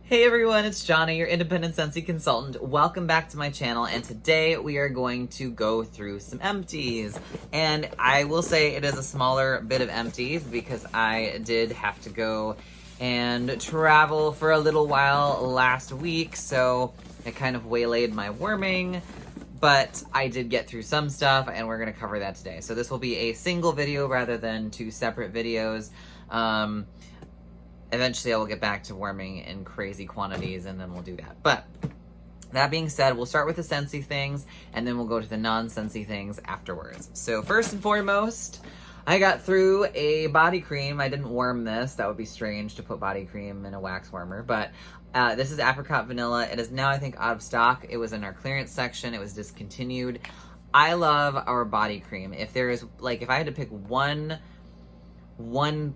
Hey everyone, it's Johnny, your independent Scentsy consultant. Welcome back to my channel, and today we are going to go through some empties. And I will say it is a smaller bit of empties because I did have to go and travel for a little while last week, so it kind of waylaid my worming. But I did get through some stuff, and we're going to cover that today. So this will be a single video rather than two separate videos. Eventually I will get back to worming in crazy quantities, and then we'll do that. But that being said, we'll start with the Scentsy things, and then we'll go to the non-Scentsy things afterwards. So first and foremost, I got through a body cream. I didn't worm this. That would be strange to put body cream in a wax warmer. But this is Apricot Vanilla. It is now, I think, out of stock. It was in our clearance section. It was discontinued. I love our body cream. If there is, like, if I had to pick one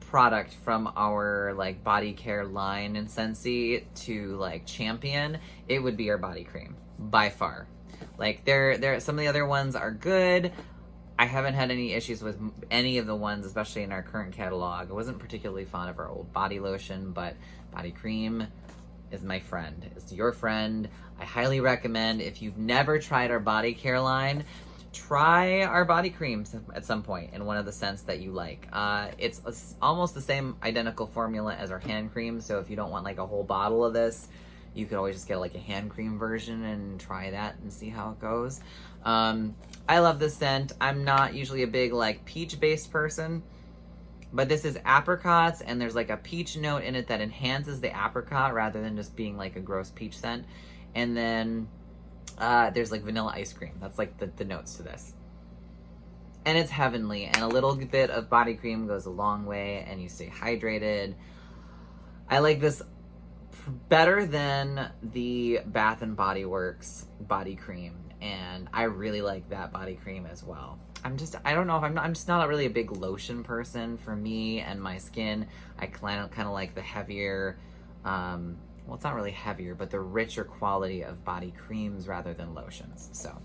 product from our like body care line in Scentsy to like champion, it would be our body cream by far. Like there some of the other ones are good. I haven't had any issues with any of the ones, especially in our current catalog. I wasn't particularly fond of our old body lotion, but body cream is my friend. It's your friend. I highly recommend, if you've never tried our body care line, try our body creams at some point in one of the scents that you like. It's almost the same identical formula as our hand cream, so if you don't want like a whole bottle of this, you could always just get like a hand cream version and try that and see how it goes. I love this scent. I'm not usually a big like peach-based person, but this is apricots, and there's like a peach note in it that enhances the apricot rather than just being like a gross peach scent. And then there's like vanilla ice cream. That's like the notes to this. And it's heavenly, and a little bit of body cream goes a long way, and you stay hydrated. I like this better than the Bath & Body Works body cream, and I really like that body cream as well. I don't know if I'm just not really a big lotion person. For me and my skin, I kind of like the heavier, well, it's not really heavier, but the richer quality of body creams rather than lotions. So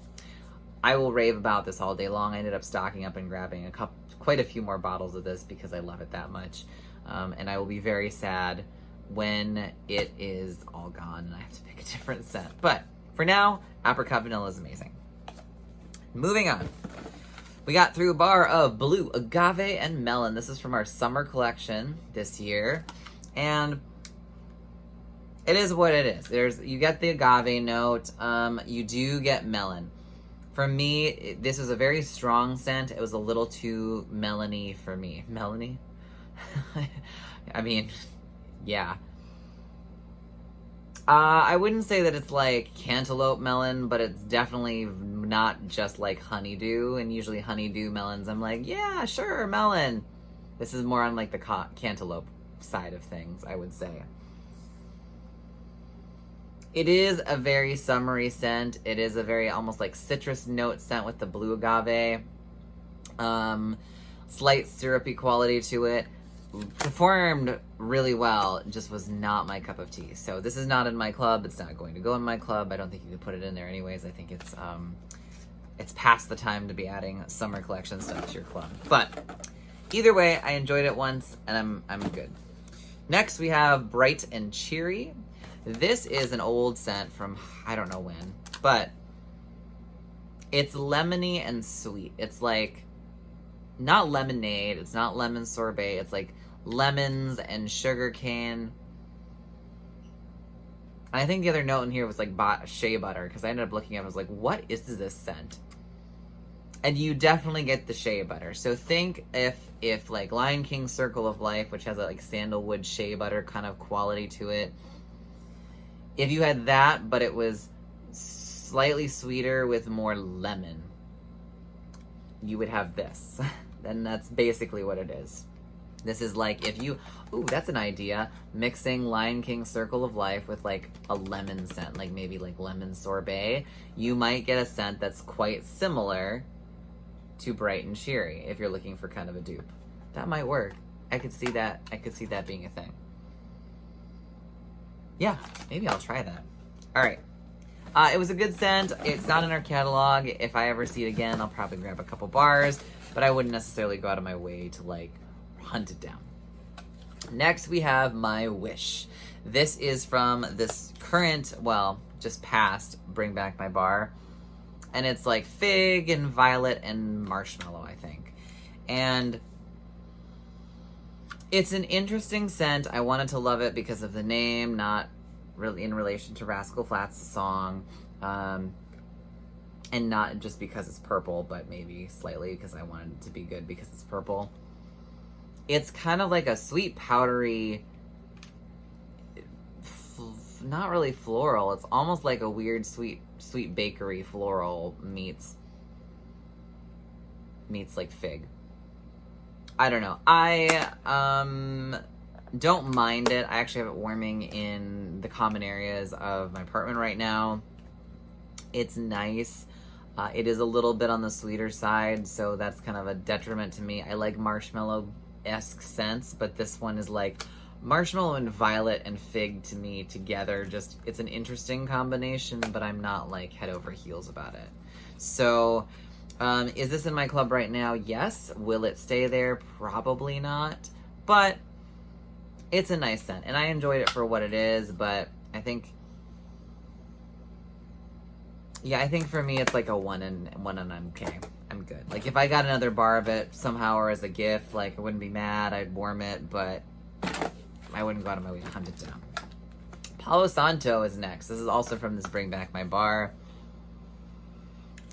I will rave about this all day long. I ended up stocking up and grabbing quite a few more bottles of this because I love it that much. And I will be very sad when it is all gone and I have to pick a different scent. But for now, Apricot Vanilla is amazing. Moving on. We got through a bar of Blue, Agave, and Melon. This is from our summer collection this year. And it is what it is. You get the agave note. You do get melon. For me, this was a very strong scent. It was a little too melony for me. Melony? I mean, yeah. I wouldn't say that it's like cantaloupe melon, but it's definitely not just like honeydew. And usually honeydew melons, I'm like, yeah, sure, melon. This is more on like the cantaloupe side of things, I would say. It is a very summery scent. It is a very almost like citrus note scent with the blue agave. Slight syrupy quality to it. Performed really well, just was not my cup of tea. So this is not in my club. It's not going to go in my club. I don't think you could put it in there anyways. I think it's past the time to be adding summer collection stuff to your club. But either way, I enjoyed it once, and I'm good. Next, we have Bright and Cheery. This is an old scent from I don't know when, but it's lemony and sweet. It's like not lemonade, it's not lemon sorbet, it's like lemons and sugar cane. I think the other note in here was like shea butter, because I ended up looking at it, I was like, what is this scent? And you definitely get the shea butter. So think if like Lion King Circle of Life, which has a like sandalwood shea butter kind of quality to it, if you had that, but it was slightly sweeter with more lemon, you would have this. And that's basically what it is. This is like if you, ooh, that's an idea, mixing Lion King Circle of Life with like a lemon scent, like maybe like lemon sorbet, you might get a scent that's quite similar to Bright and Cheery if you're looking for kind of a dupe. That might work. I could see that being a thing. Yeah, maybe I'll try that. All right. It was a good scent. It's not in our catalog. If I ever see it again, I'll probably grab a couple bars, but I wouldn't necessarily go out of my way to like hunt it down. Next, we have My Wish. This is from this current, well, just past Bring Back My Bar. And it's like fig and violet and marshmallow, I think. And it's an interesting scent. I wanted to love it because of the name, not really in relation to Rascal Flatts' song. And not just because it's purple, but maybe slightly because I wanted it to be good because it's purple. It's kind of like a sweet, powdery, not really floral. It's almost like a weird sweet bakery floral meets like fig. I don't know. I don't mind it. I actually have it warming in the common areas of my apartment right now. It's nice. It is a little bit on the sweeter side, so that's kind of a detriment to me. I like marshmallow-esque scents, but this one is like marshmallow and violet and fig to me together. Just, it's an interesting combination, but I'm not like head over heels about it. So, is this in my club right now? Yes. Will it stay there? Probably not. But it's a nice scent, and I enjoyed it for what it is, but I think... Yeah, I think for me it's like a one and I'm okay. I'm good. Like if I got another bar of it somehow or as a gift, like I wouldn't be mad. I'd warm it, but I wouldn't go out of my way to hunt it down. Palo Santo is next. This is also from this Bring Back My Bar.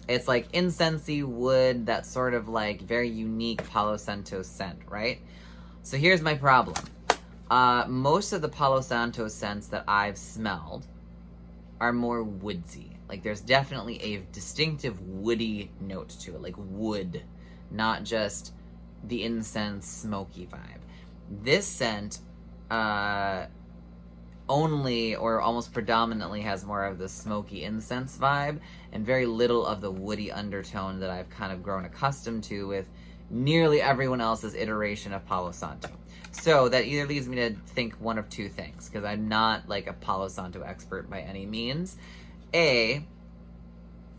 It's like incensey wood, that sort of like very unique Palo Santo scent, right? So here's my problem. Most of the Palo Santo scents that I've smelled are more woodsy. Like, there's definitely a distinctive woody note to it, like wood, not just the incense smoky vibe. This scent only or almost predominantly has more of the smoky incense vibe and very little of the woody undertone that I've kind of grown accustomed to with nearly everyone else's iteration of Palo Santo. So that either leads me to think one of two things, because I'm not like a Palo Santo expert by any means. A,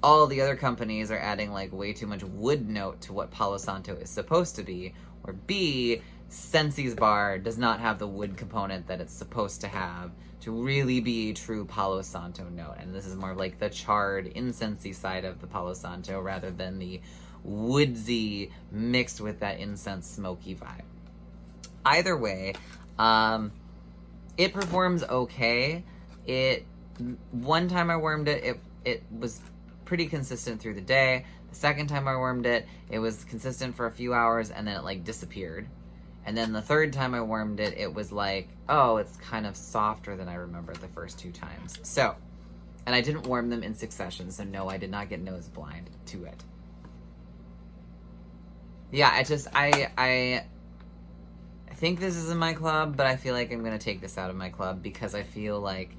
all the other companies are adding like way too much wood note to what Palo Santo is supposed to be. Or B, Scentsy's bar does not have the wood component that it's supposed to have to really be a true Palo Santo note. And this is more like the charred, incensey side of the Palo Santo rather than the woodsy mixed with that incense smoky vibe. Either way, it performs okay. One time I warmed it, it was pretty consistent through the day. The second time I warmed it, it was consistent for a few hours and then it like disappeared. And then the third time I warmed it, it was like, oh, it's kind of softer than I remember the first two times. So, and I didn't warm them in succession, so no, I did not get nose blind to it. Yeah, I think this is in my club, but I feel like I'm going to take this out of my club because I feel like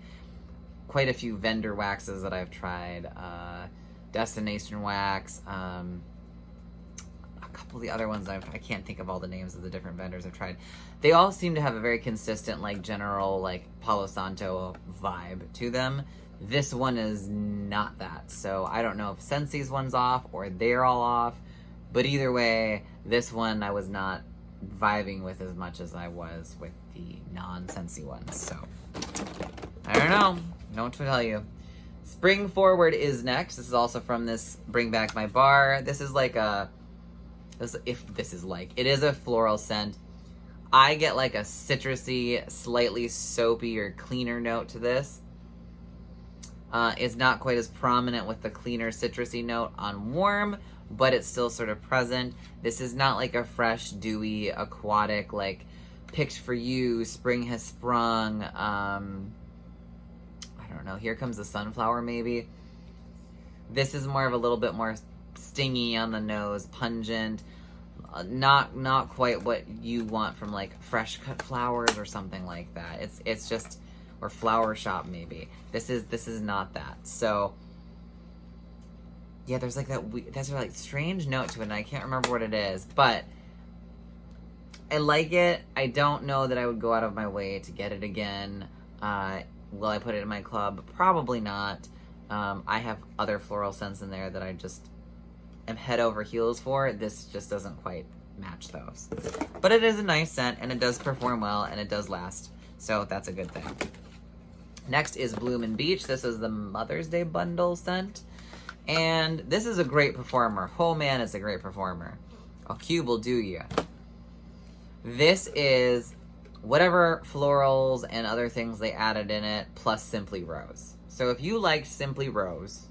quite a few vendor waxes that I've tried, Destination Wax, a couple of the other ones I can't think of all the names of the different vendors I've tried. They all seem to have a very consistent, like, general, like, Palo Santo vibe to them. This one is not that, so I don't know if Scentsy's one's off or they're all off, but either way, this one I was not vibing with as much as I was with the non-Scentsy ones, so I don't know what to tell you. Spring Forward is next. This is also from this Bring Back My Bar. This is like it is a floral scent. I get like a citrusy, slightly soapy or cleaner note to this. It's not quite as prominent with the cleaner citrusy note on warm, but it's still sort of present. This is not like a fresh, dewy, aquatic, like, picked for you, spring has sprung, I don't know, here comes the sunflower maybe. This is more of a little bit more stingy on the nose, pungent, not quite what you want from like fresh cut flowers or something like that. It's just, or flower shop maybe. This is not that. So yeah, there's like that's a like strange note to it, and I can't remember what it is, but I like it. I don't know that I would go out of my way to get it again. Will I put it in my club? Probably not. I have other floral scents in there that I just am head over heels for. This just doesn't quite match those. But it is a nice scent, and it does perform well, and it does last. So that's a good thing. Next is Bloomin' Beach. This is the Mother's Day bundle scent. And this is a great performer. Oh man, it's a great performer. A cube will do you. This is whatever florals and other things they added in it, plus Simply Rose. So if you liked Simply Rose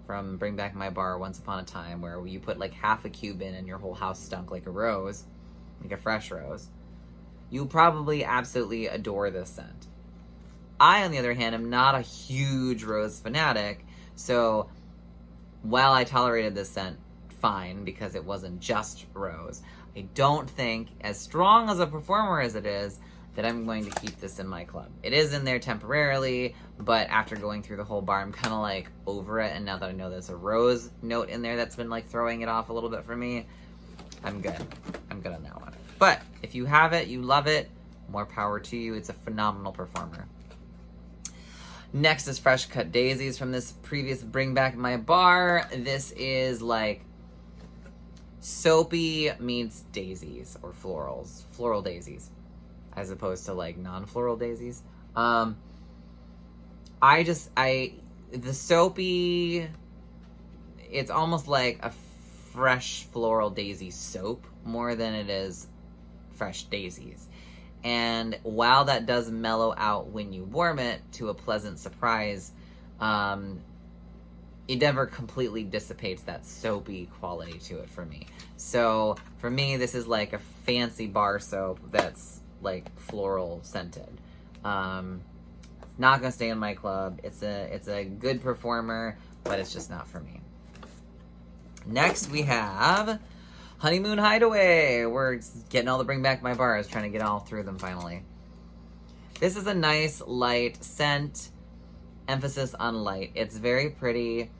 from Bring Back My Bar Once Upon a Time, where you put like half a cube in and your whole house stunk like a rose, like a fresh rose, you probably absolutely adore this scent. I, on the other hand, am not a huge rose fanatic, so while I tolerated this scent fine because it wasn't just rose, I don't think, as strong as a performer as it is, that I'm going to keep this in my club. It is in there temporarily, but after going through the whole bar, I'm kind of like over it, and now that I know there's a rose note in there that's been like throwing it off a little bit for me, I'm good. I'm good on that one. But if you have it, you love it, more power to you. It's a phenomenal performer. Next is Fresh Cut Daisies from this previous Bring Back My Bar. This is like soapy meets daisies or florals. Floral daisies. As opposed to like non-floral daisies. The soapy, it's almost like a fresh floral daisy soap more than it is fresh daisies. And while that does mellow out when you warm it to a pleasant surprise, it never completely dissipates that soapy quality to it for me. So for me, this is like a fancy bar soap that's like floral scented. It's not gonna stay in my club. It's a good performer, but it's just not for me. Next we have Honeymoon Hideaway. We're getting all the Bring Back My Bars, trying to get all through them finally. This is a nice light scent, emphasis on light. It's very pretty.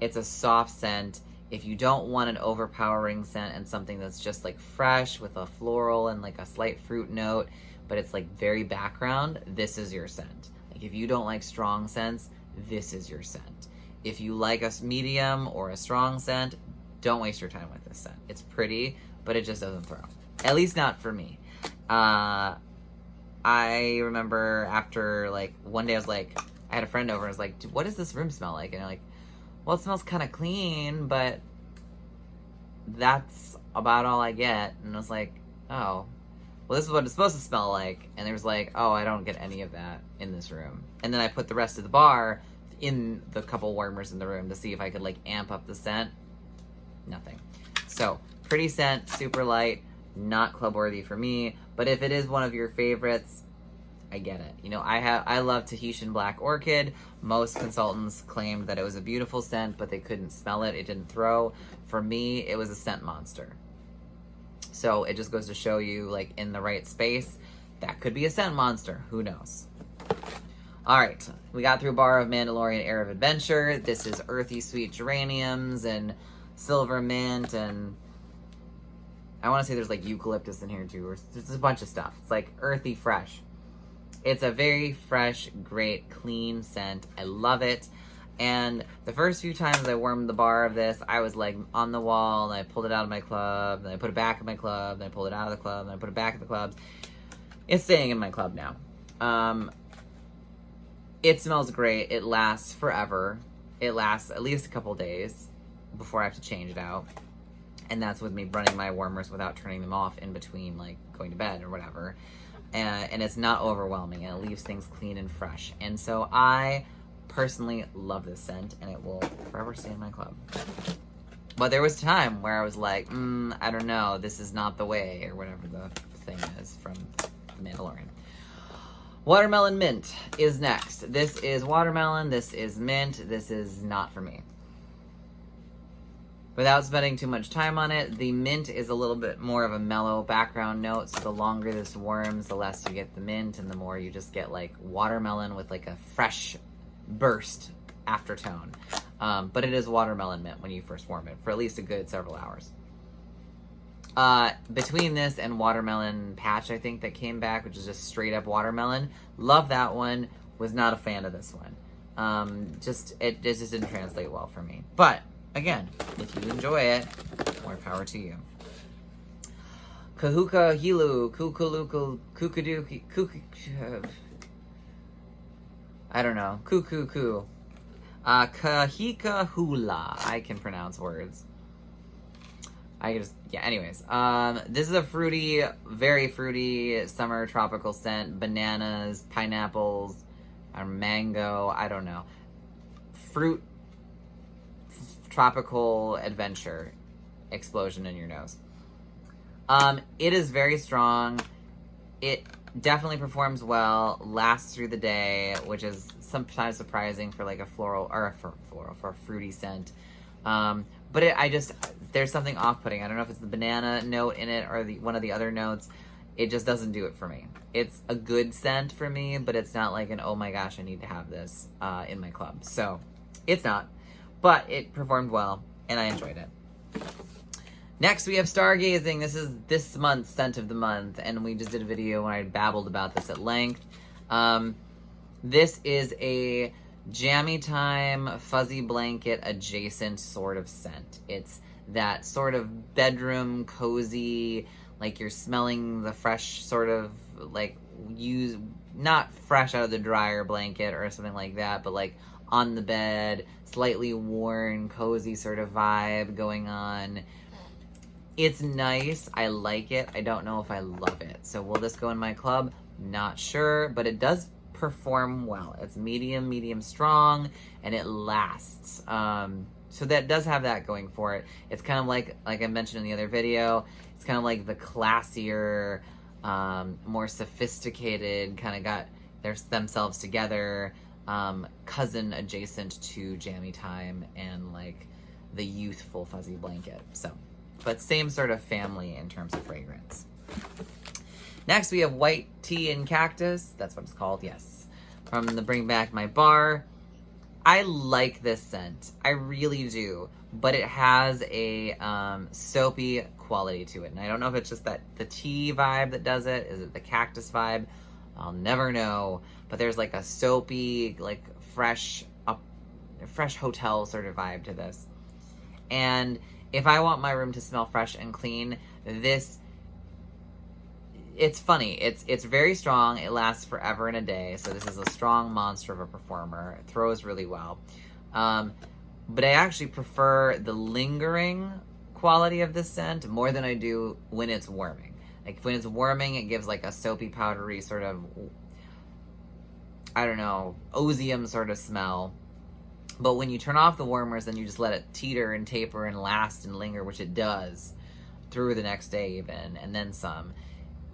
It's a soft scent. If you don't want an overpowering scent and something that's just like fresh with a floral and like a slight fruit note, but it's like very background, this is your scent. Like if you don't like strong scents, this is your scent. If you like a medium or a strong scent, don't waste your time with this scent. It's pretty, but it just doesn't throw. At least not for me. I remember after like one day I was like, I had a friend over and I was like, what does this room smell like? And I'm like, well, it smells kind of clean, but that's about all I get. And I was like, oh, well, this is what it's supposed to smell like. And they was like, oh, I don't get any of that in this room. And then I put the rest of the bar in the couple warmers in the room to see if I could like amp up the scent. Nothing. So, pretty scent, super light, not club worthy for me. But if it is one of your favorites, I get it. You know, I love Tahitian Black Orchid. Most consultants claimed that it was a beautiful scent, but they couldn't smell it. It didn't throw. For me, it was a scent monster. So it just goes to show you, like, in the right space, that could be a scent monster. Who knows? All right, we got through a bar of Mandalorian Air of Adventure. This is earthy sweet geraniums and silver mint, and I want to say there's like eucalyptus in here too, or there's a bunch of stuff. It's like earthy fresh. It's a very fresh, great, clean scent. I love it. And the first few times I warmed the bar of this, I was like on the wall, and I pulled it out of my club, and I put it back in my club, and I pulled it out of the club, and I put it back in the club. It's staying in my club now. It smells great. It lasts forever. It lasts at least a couple days before I have to change it out. And that's with me running my warmers without turning them off in between, like, going to bed or whatever. And it's not overwhelming, and it leaves things clean and fresh. And so I personally love this scent, and it will forever stay in my club. But there was a time where I was like, I don't know, this is not the way, or whatever the thing is from The Mandalorian. Watermelon Mint is next. This is watermelon, this is mint, this is not for me. Without spending too much time on it, the mint is a little bit more of a mellow background note, so the longer this warms, the less you get the mint, and the more you just get like watermelon with like a fresh burst aftertone. But it is watermelon mint when you first warm it, for at least a good several hours. Between this and Watermelon Patch, I think, that came back, which is just straight up watermelon, love that one, was not a fan of this one. It just didn't translate well for me. But again, if you enjoy it, more power to you. Kahuka Hilu, Kukaluku, Kukaduki, I don't know. Cuckoo. Kahika Hula. I can pronounce words. Anyways. This is a fruity, very fruity summer tropical scent. Bananas, pineapples, or mango. I don't know. Fruit, tropical adventure explosion in your nose. It is very strong. It definitely performs well, lasts through the day, which is sometimes surprising for like a floral, or for a fruity scent. But there's something off-putting. I don't know if it's the banana note in it or one of the other notes. It just doesn't do it for me. It's a good scent for me, but it's not like an, oh my gosh, I need to have this in my club. So it's not, but it performed well and I enjoyed it. Next, we have Stargazing. This is this month's scent of the month, and we just did a video when I babbled about this at length. This is a jammy time, fuzzy blanket adjacent sort of scent. It's that sort of bedroom, cozy, like you're smelling the fresh sort of, like, not fresh out of the dryer blanket or something like that, but like on the bed, slightly worn, cozy sort of vibe going on. It's nice. I like it. I don't know if I love it. So will this go in my club? Not sure, but it does perform well. It's medium strong, and it lasts. So that does have that going for it. It's kind of like I mentioned in the other video, it's kind of like the classier, more sophisticated, kind of got themselves together, cousin adjacent to Jammy Time and like the youthful fuzzy blanket. So, but same sort of family in terms of fragrance. Next, we have White Tea and Cactus. That's what it's called, yes. From the Bring Back My Bar. I like this scent. I really do. But it has a soapy quality to it. And I don't know if it's just the tea vibe that does it. Is it the cactus vibe? I'll never know. But there's like a soapy, like fresh hotel sort of vibe to this. And if I want my room to smell fresh and clean, it's funny. It's very strong. It lasts forever and a day. So this is a strong monster of a performer. It throws really well. But I actually prefer the lingering quality of this scent more than I do when it's warming. Like when it's warming, it gives like a soapy, powdery sort of, I don't know, osium sort of smell. But when you turn off the warmers and you just let it teeter and taper and last and linger, which it does through the next day even, and then some,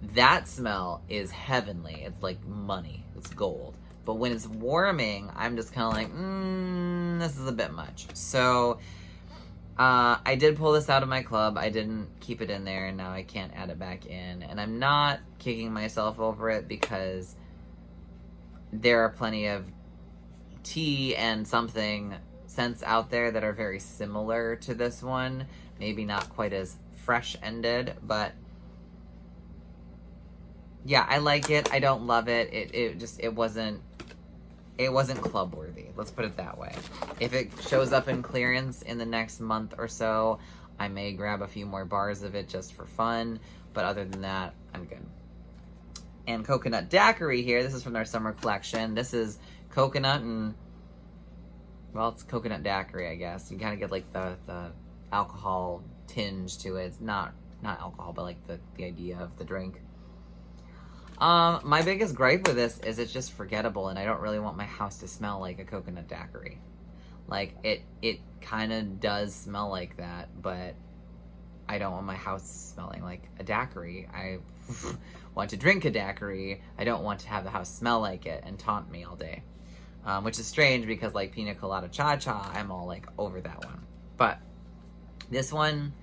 that smell is heavenly. It's like money. It's gold. But when it's warming, I'm just kind of like, this is a bit much. So I did pull this out of my club. I didn't keep it in there, and now I can't add it back in. And I'm not kicking myself over it because there are plenty of tea and something scents out there that are very similar to this one. Maybe not quite as fresh-ended, but yeah, I like it. I don't love it. It wasn't club worthy. Let's put it that way. If it shows up in clearance in the next month or so, I may grab a few more bars of it just for fun. But other than that, I'm good. And Coconut Daiquiri here. This is from their summer collection. This is coconut and, well, it's coconut daiquiri, I guess. You kind of get like the alcohol tinge to it. It's not alcohol, but like the idea of the drink. My biggest gripe with this is it's just forgettable, and I don't really want my house to smell like a coconut daiquiri. Like, it kind of does smell like that, but I don't want my house smelling like a daiquiri. I want to drink a daiquiri. I don't want to have the house smell like it and taunt me all day. Which is strange because, like, Pina Colada Cha-Cha, I'm all, like, over that one. But this one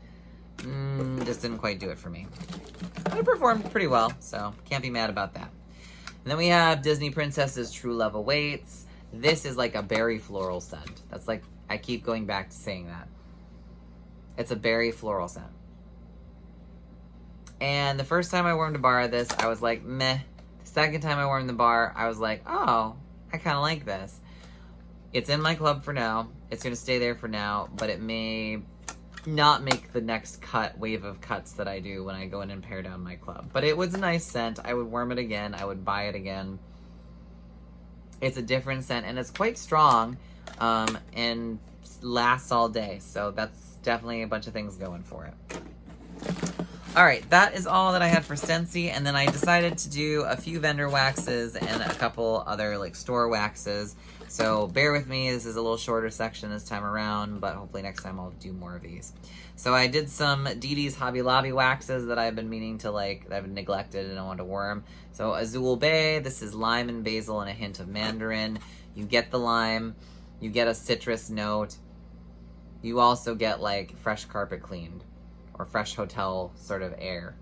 just didn't quite do it for me. But it performed pretty well, so can't be mad about that. And then we have Disney Princess's True Love Awaits. This is like a berry floral scent. That's like, I keep going back to saying that. It's a berry floral scent. And the first time I warmed a bar of this, I was like, meh. The second time I warmed the bar, I was like, oh, I kind of like this. It's in my club for now. It's going to stay there for now, but it may not make the next wave of cuts that I do when I go in and pare down my club. But it was a nice scent. I would warm it again. I would buy it again. It's a different scent, and it's quite strong, and lasts all day. So that's definitely a bunch of things going for it. All right, that is all that I had for Scentsy, and then I decided to do a few vendor waxes and a couple other like store waxes. So bear with me, this is a little shorter section this time around, but hopefully next time I'll do more of these. So I did some Dee Dee's Hobby Lobby waxes that I've been meaning to like, that I've neglected and I want to worm. So Azul Bay, this is lime and basil and a hint of mandarin. You get the lime, you get a citrus note, you also get like fresh carpet cleaned, or fresh hotel sort of air.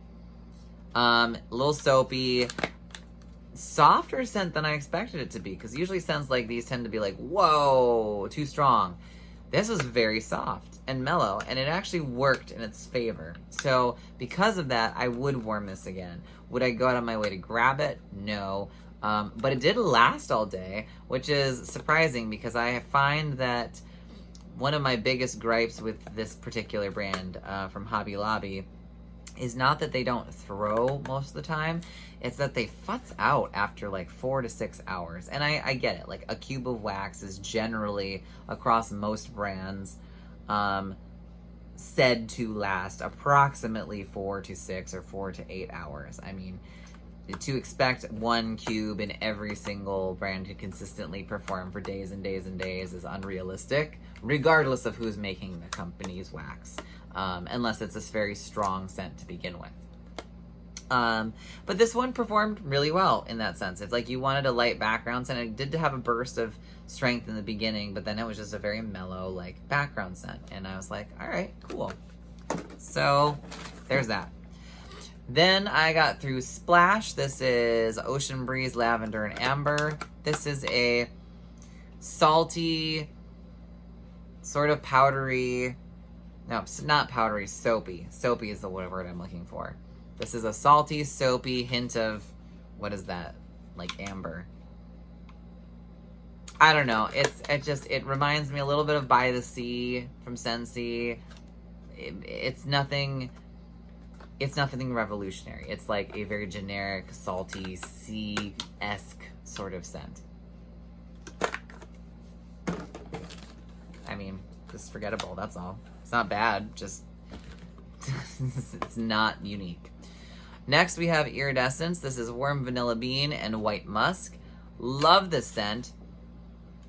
A little soapy, softer scent than I expected it to be, because usually scents like these tend to be like, whoa, too strong. This was very soft and mellow, and it actually worked in its favor. So because of that, I would warm this again. Would I go out of my way to grab it? No. But it did last all day, which is surprising because I find that one of my biggest gripes with this particular brand from Hobby Lobby is not that they don't throw most of the time, it's that they futz out after like 4 to 6 hours. And I get it, like a cube of wax is generally, across most brands, said to last approximately 4 to 6 or 4 to 8 hours. I mean, to expect one cube in every single brand to consistently perform for days and days and days is unrealistic, regardless of who's making the company's wax, unless it's this very strong scent to begin with. But this one performed really well in that sense. If like you wanted a light background scent, it did have a burst of strength in the beginning, but then it was just a very mellow like background scent. And I was like, all right, cool. So there's that. Then I got through Splash. This is Ocean Breeze, Lavender, and Amber. This is a salty, sort of powdery, no, not powdery, soapy. Soapy is the word I'm looking for. This is a salty, soapy hint of, what is that? Like amber. I don't know. It reminds me a little bit of By the Sea from Scentsy. It's nothing revolutionary. It's like a very generic, salty, sea-esque sort of scent. I mean, just forgettable, that's all. It's not bad, just it's not unique. Next we have Iridescence. This is Warm Vanilla Bean and White Musk. Love this scent.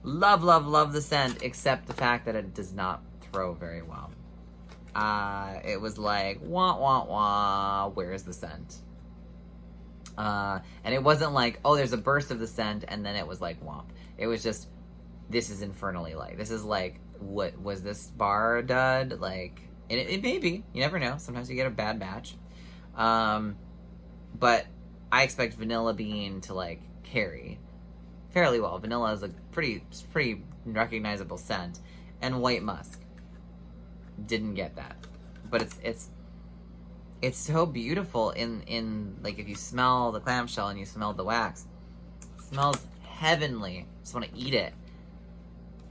Love, love, love the scent, except the fact that it does not throw very well. It was like, wah, wah, wah, where's the scent? And it wasn't like, oh, there's a burst of the scent, and then it was like, womp. It was just, this is infernally light. This is like, what, was this bar dud? Like, it may be, you never know. Sometimes you get a bad batch. But I expect Vanilla Bean to like carry fairly well. Vanilla is a pretty recognizable scent. And White Musk didn't get that, but it's so beautiful in like, if you smell the clamshell and you smell the wax, it smells heavenly. Just want to eat it.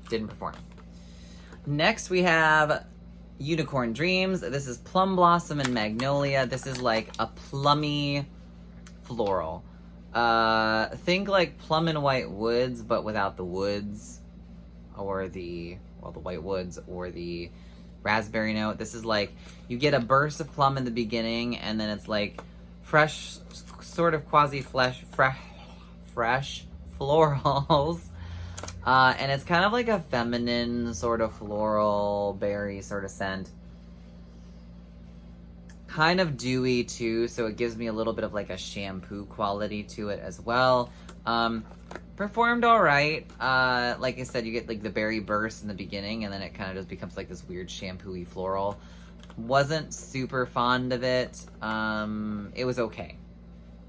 Didn't perform. Next we have Unicorn Dreams. This is Plum Blossom and Magnolia. This is like a plummy floral. Think like Plum and White Woods, but without the woods, or the white woods, or the raspberry note. This is like, you get a burst of plum in the beginning, and then it's like fresh, sort of fresh florals. And it's kind of like a feminine sort of floral berry sort of scent. Kind of dewy too, so it gives me a little bit of like a shampoo quality to it as well. Performed all right. Like I said, you get like the berry burst in the beginning, and then it kind of just becomes like this weird shampoo-y floral. Wasn't super fond of it. It was okay.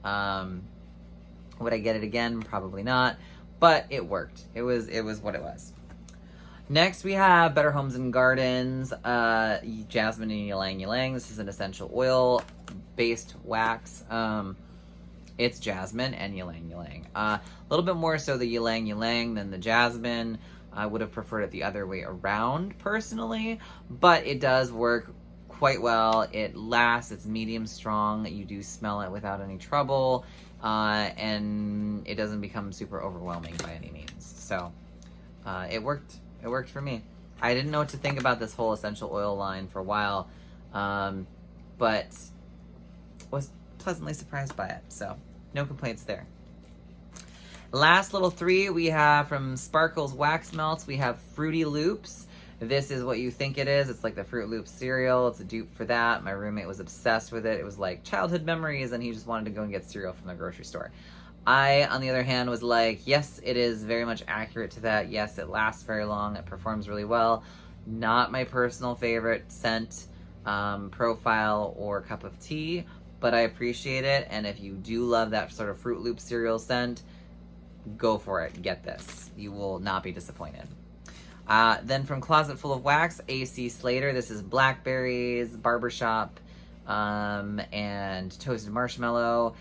Would I get it again? Probably not. But it worked. It was what it was. Next we have Better Homes and Gardens, Jasmine and Ylang Ylang. This is an essential oil based wax. It's jasmine and ylang ylang. A little bit more so the ylang ylang than the jasmine. I would have preferred it the other way around personally, but it does work quite well. It lasts, it's medium strong. You do smell it without any trouble. and it doesn't become super overwhelming by any means. So it worked. It worked for me. I didn't know what to think about this whole essential oil line for a while, but was pleasantly surprised by it. So no complaints there. Last little 3 we have from Sparkles Wax Melts. We have Fruity Loops. This is what you think it is. It's like the Fruit Loops cereal. It's a dupe for that. My roommate was obsessed with it. It was like childhood memories, and he just wanted to go and get cereal from the grocery store. I, on the other hand, was like, yes, it is very much accurate to that. Yes, it lasts very long. It performs really well. Not my personal favorite scent, profile, or cup of tea, but I appreciate it. And if you do love that sort of Fruit Loop cereal scent, go for it. Get this. You will not be disappointed. Then from Closet Full of Wax, AC Slater. This is blackberries, barbershop, and toasted marshmallow.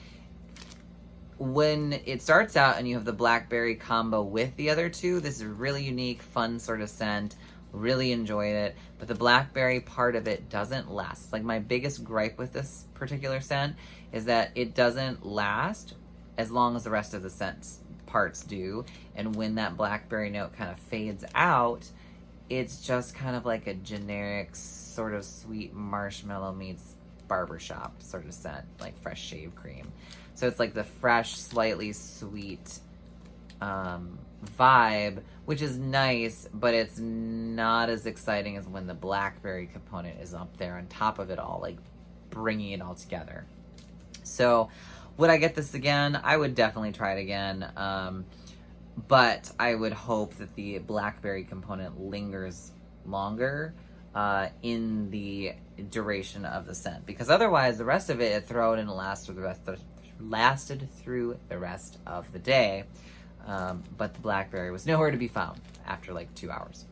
When it starts out and you have the blackberry combo with the other 2, this is a really unique, fun sort of scent. Really enjoyed it, but the blackberry part of it doesn't last. Like, my biggest gripe with this particular scent is that it doesn't last as long as the rest of the scents parts do, and when that blackberry note kind of fades out, it's just kind of like a generic sort of sweet marshmallow meets barbershop sort of scent, like fresh shave cream. So it's like the fresh, slightly sweet vibe, which is nice, but it's not as exciting as when the blackberry component is up there on top of it all, like bringing it all together. So would I get this again? I would definitely try it again, but I would hope that the blackberry component lingers longer in the duration of the scent, because otherwise the rest of it, throw it and lasted through the rest of the day. But the blackberry was nowhere to be found after like 2 hours.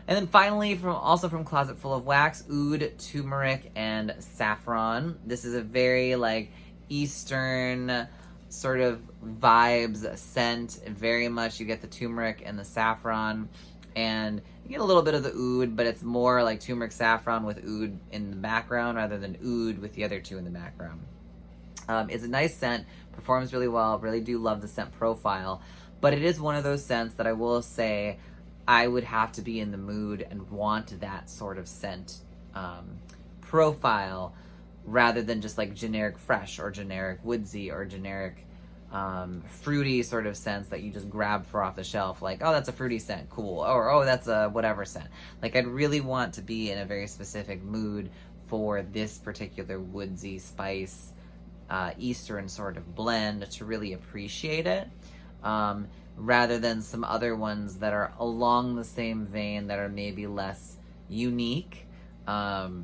And then finally, also from Closet Full of Wax, Oud, Turmeric, and Saffron. This is a very like Eastern sort of vibes scent. Very much you get the turmeric and the saffron, and you get a little bit of the oud, but it's more like turmeric, saffron with oud in the background rather than oud with the other 2 in the background. It's a nice scent, performs really well, really do love the scent profile, but it is one of those scents that I will say I would have to be in the mood and want that sort of scent profile rather than just like generic fresh or generic woodsy or generic fruity sort of scents that you just grab for off the shelf, like, oh, that's a fruity scent, cool, or oh, that's a whatever scent. Like, I'd really want to be in a very specific mood for this particular woodsy spice Eastern sort of blend to really appreciate it, rather than some other ones that are along the same vein that are maybe less unique, but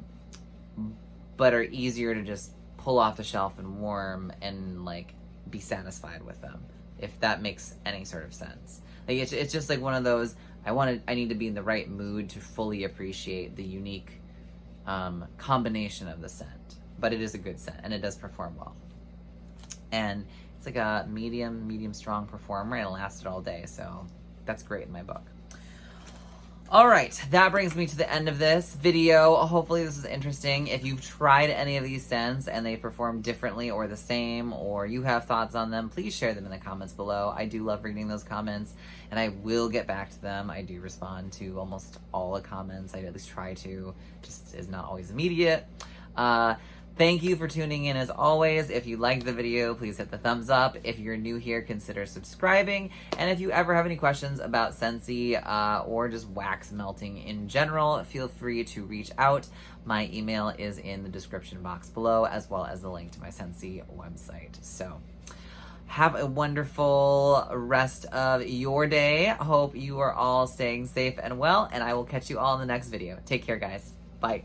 are easier to just pull off the shelf and warm and like be satisfied with them, if that makes any sort of sense. Like, it's just like one of those, I need to be in the right mood to fully appreciate the unique combination of the scent. But it is a good scent, and it does perform well. And it's like a medium strong performer, and it lasted all day, so that's great in my book. All right, that brings me to the end of this video. Hopefully this was interesting. If you've tried any of these scents and they perform differently or the same, or you have thoughts on them, please share them in the comments below. I do love reading those comments, and I will get back to them. I do respond to almost all the comments. I at least try to. Just is not always immediate. Thank you for tuning in as always. If you liked the video, please hit the thumbs up. If you're new here, consider subscribing. And if you ever have any questions about Scentsy or just wax melting in general, feel free to reach out. My email is in the description box below, as well as the link to my Scentsy website. So have a wonderful rest of your day. Hope you are all staying safe and well, and I will catch you all in the next video. Take care, guys. Bye.